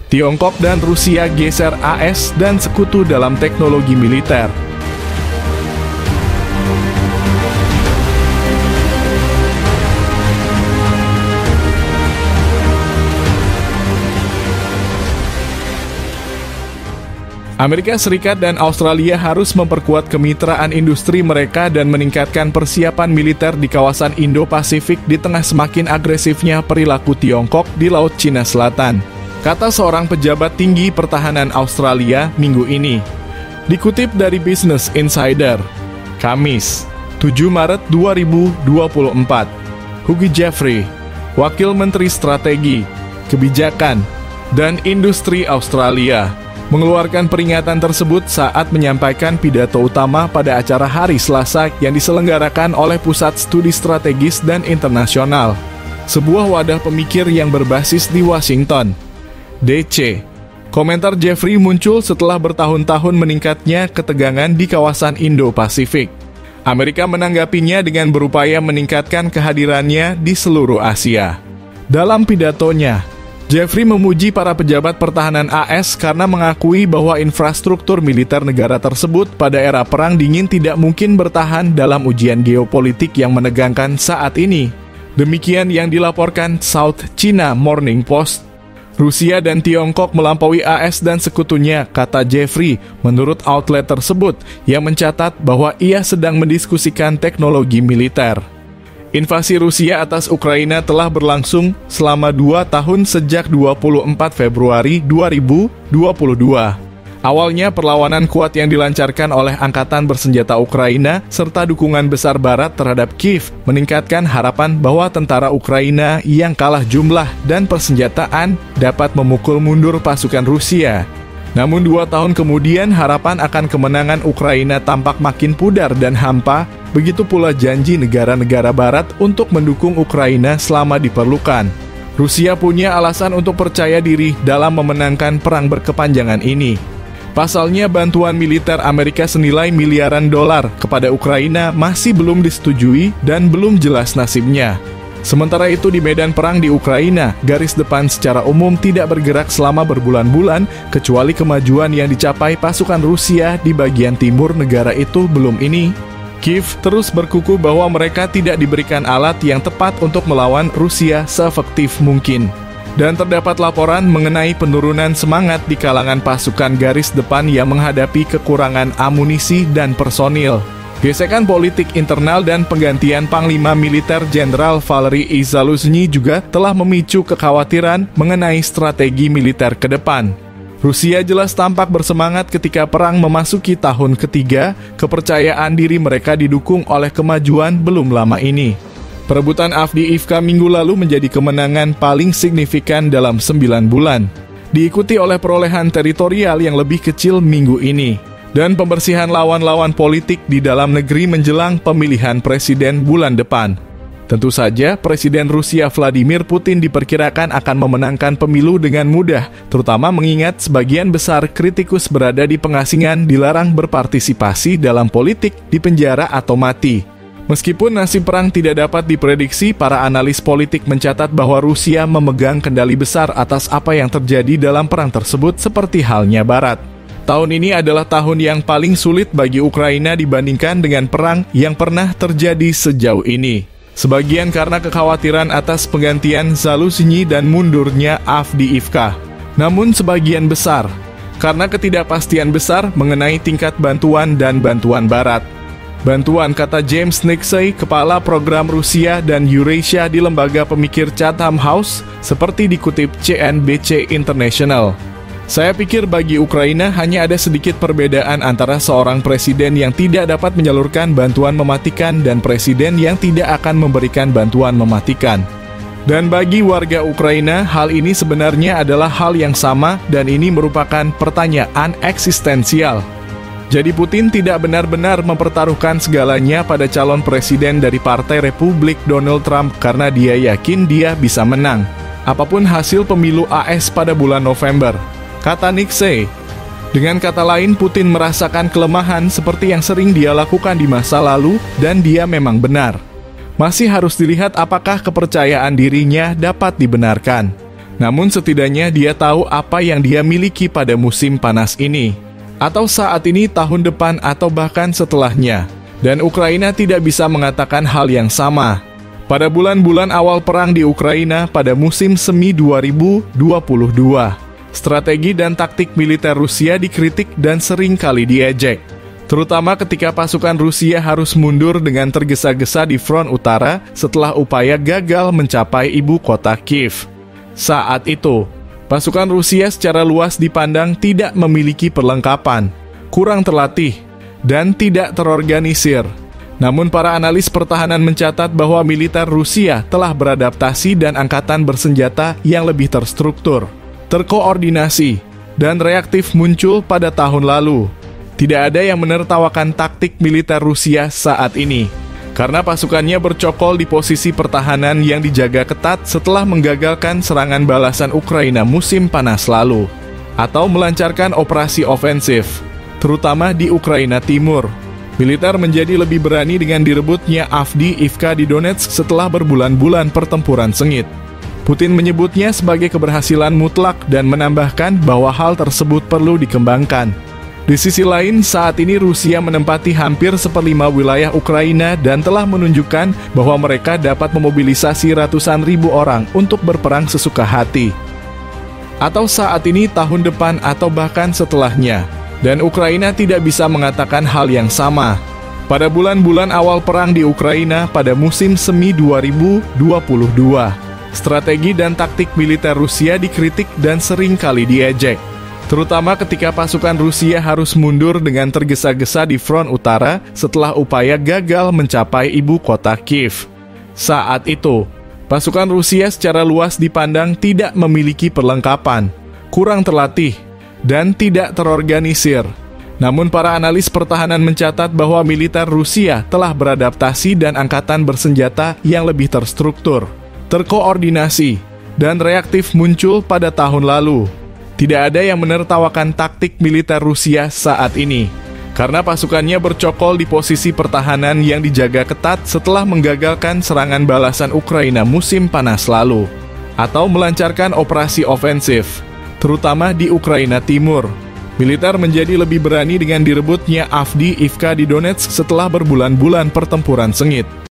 Tiongkok dan Rusia geser AS dan sekutu dalam teknologi militer. Amerika Serikat dan Australia harus memperkuat kemitraan industri mereka dan meningkatkan persiapan militer di kawasan Indo-Pasifik di tengah semakin agresifnya perilaku Tiongkok di Laut Cina Selatan, kata seorang pejabat tinggi pertahanan Australia minggu ini. Dikutip dari Business Insider, Kamis, 7 Maret 2024, Hughie Jeffrey, Wakil Menteri Strategi, Kebijakan, dan Industri Australia, mengeluarkan peringatan tersebut saat menyampaikan pidato utama pada acara Hari Selasa yang diselenggarakan oleh Pusat Studi Strategis dan Internasional, sebuah wadah pemikir yang berbasis di Washington, D.C. Komentar Jeffrey muncul setelah bertahun-tahun meningkatnya ketegangan di kawasan Indo-Pasifik. Amerika menanggapinya dengan berupaya meningkatkan kehadirannya di seluruh Asia. Dalam pidatonya, Jeffrey memuji para pejabat pertahanan AS karena mengakui bahwa infrastruktur militer negara tersebut pada era Perang Dingin tidak mungkin bertahan dalam ujian geopolitik yang menegangkan saat ini. Demikian yang dilaporkan South China Morning Post. Rusia dan Tiongkok melampaui AS dan sekutunya, kata Jeffrey, menurut outlet tersebut yang mencatat bahwa ia sedang mendiskusikan teknologi militer. Invasi Rusia atas Ukraina telah berlangsung selama 2 tahun sejak 24 Februari 2022. Awalnya perlawanan kuat yang dilancarkan oleh Angkatan Bersenjata Ukraina serta dukungan besar Barat terhadap Kiev meningkatkan harapan bahwa tentara Ukraina yang kalah jumlah dan persenjataan dapat memukul mundur pasukan Rusia. Namun 2 tahun kemudian harapan akan kemenangan Ukraina tampak makin pudar dan hampa, begitu pula janji negara-negara Barat untuk mendukung Ukraina selama diperlukan. Rusia punya alasan untuk percaya diri dalam memenangkan perang berkepanjangan ini. Pasalnya bantuan militer Amerika senilai miliaran dolar kepada Ukraina masih belum disetujui dan belum jelas nasibnya. Sementara itu di medan perang di Ukraina, garis depan secara umum tidak bergerak selama berbulan-bulan, kecuali kemajuan yang dicapai pasukan Rusia di bagian timur negara itu belum ini. Kiev terus berkukuh bahwa mereka tidak diberikan alat yang tepat untuk melawan Rusia seefektif mungkin. Dan terdapat laporan mengenai penurunan semangat di kalangan pasukan garis depan yang menghadapi kekurangan amunisi dan personil. Gesekan politik internal dan penggantian Panglima Militer Jenderal Valery Zaluzhny juga telah memicu kekhawatiran mengenai strategi militer ke depan. Rusia jelas tampak bersemangat ketika perang memasuki tahun ketiga, kepercayaan diri mereka didukung oleh kemajuan belum lama ini. Perebutan Avdiivka minggu lalu menjadi kemenangan paling signifikan dalam 9 bulan, diikuti oleh perolehan teritorial yang lebih kecil minggu ini, dan pembersihan lawan-lawan politik di dalam negeri menjelang pemilihan presiden bulan depan. Tentu saja, Presiden Rusia Vladimir Putin diperkirakan akan memenangkan pemilu dengan mudah, terutama mengingat sebagian besar kritikus berada di pengasingan dilarang berpartisipasi dalam politik, dipenjara atau mati. Meskipun nasib perang tidak dapat diprediksi, para analis politik mencatat bahwa Rusia memegang kendali besar atas apa yang terjadi dalam perang tersebut seperti halnya Barat. Tahun ini adalah tahun yang paling sulit bagi Ukraina dibandingkan dengan perang yang pernah terjadi sejauh ini. Sebagian karena kekhawatiran atas penggantian Zaluzhny dan mundurnya Avdiivka. Namun sebagian besar karena ketidakpastian besar mengenai tingkat bantuan dan bantuan Barat. Bantuan, kata James Nixey, kepala program Rusia dan Eurasia di lembaga pemikir Chatham House, seperti dikutip CNBC International. Saya pikir bagi Ukraina hanya ada sedikit perbedaan antara seorang presiden yang tidak dapat menyalurkan bantuan mematikan dan presiden yang tidak akan memberikan bantuan mematikan. Dan bagi warga Ukraina, hal ini sebenarnya adalah hal yang sama dan ini merupakan pertanyaan eksistensial. Jadi Putin tidak benar-benar mempertaruhkan segalanya pada calon presiden dari Partai Republik Donald Trump karena dia yakin dia bisa menang, apapun hasil pemilu AS pada bulan November, kata Nixey. Dengan kata lain, Putin merasakan kelemahan seperti yang sering dia lakukan di masa lalu dan dia memang benar. Masih harus dilihat apakah kepercayaan dirinya dapat dibenarkan. Namun setidaknya dia tahu apa yang dia miliki pada musim panas ini, atau saat ini, tahun depan, atau bahkan setelahnya. Dan Ukraina tidak bisa mengatakan hal yang sama. Pada bulan-bulan awal perang di Ukraina pada musim semi 2022, strategi dan taktik militer Rusia dikritik dan sering kali diejek. Terutama ketika pasukan Rusia harus mundur dengan tergesa-gesa di front utara setelah upaya gagal mencapai ibu kota Kiev. Saat itu, pasukan Rusia secara luas dipandang tidak memiliki perlengkapan, kurang terlatih, dan tidak terorganisir. Namun para analis pertahanan mencatat bahwa militer Rusia telah beradaptasi dan angkatan bersenjata yang lebih terstruktur, terkoordinasi, dan reaktif muncul pada tahun lalu. Tidak ada yang menertawakan taktik militer Rusia saat ini, karena pasukannya bercokol di posisi pertahanan yang dijaga ketat setelah menggagalkan serangan balasan Ukraina musim panas lalu, atau melancarkan operasi ofensif, terutama di Ukraina Timur. Militer menjadi lebih berani dengan direbutnya Avdiivka di Donetsk setelah berbulan-bulan pertempuran sengit. Putin menyebutnya sebagai keberhasilan mutlak dan menambahkan bahwa hal tersebut perlu dikembangkan. Di sisi lain, saat ini Rusia menempati hampir seperlima wilayah Ukraina dan telah menunjukkan bahwa mereka dapat memobilisasi ratusan ribu orang untuk berperang sesuka hati. Atau saat ini, tahun depan, atau bahkan setelahnya. Dan Ukraina tidak bisa mengatakan hal yang sama. Pada bulan-bulan awal perang di Ukraina pada musim semi 2022, strategi dan taktik militer Rusia dikritik dan sering kali diejek. Terutama ketika pasukan Rusia harus mundur dengan tergesa-gesa di front utara setelah upaya gagal mencapai ibu kota Kiev. Saat itu, pasukan Rusia secara luas dipandang tidak memiliki perlengkapan, kurang terlatih, dan tidak terorganisir. Namun para analis pertahanan mencatat bahwa militer Rusia telah beradaptasi dan angkatan bersenjata yang lebih terstruktur, terkoordinasi, dan reaktif muncul pada tahun lalu. Tidak ada yang menertawakan taktik militer Rusia saat ini, karena pasukannya bercokol di posisi pertahanan yang dijaga ketat setelah menggagalkan serangan balasan Ukraina musim panas lalu, atau melancarkan operasi ofensif, terutama di Ukraina Timur. Militer menjadi lebih berani dengan direbutnya Avdiivka di Donetsk setelah berbulan-bulan pertempuran sengit.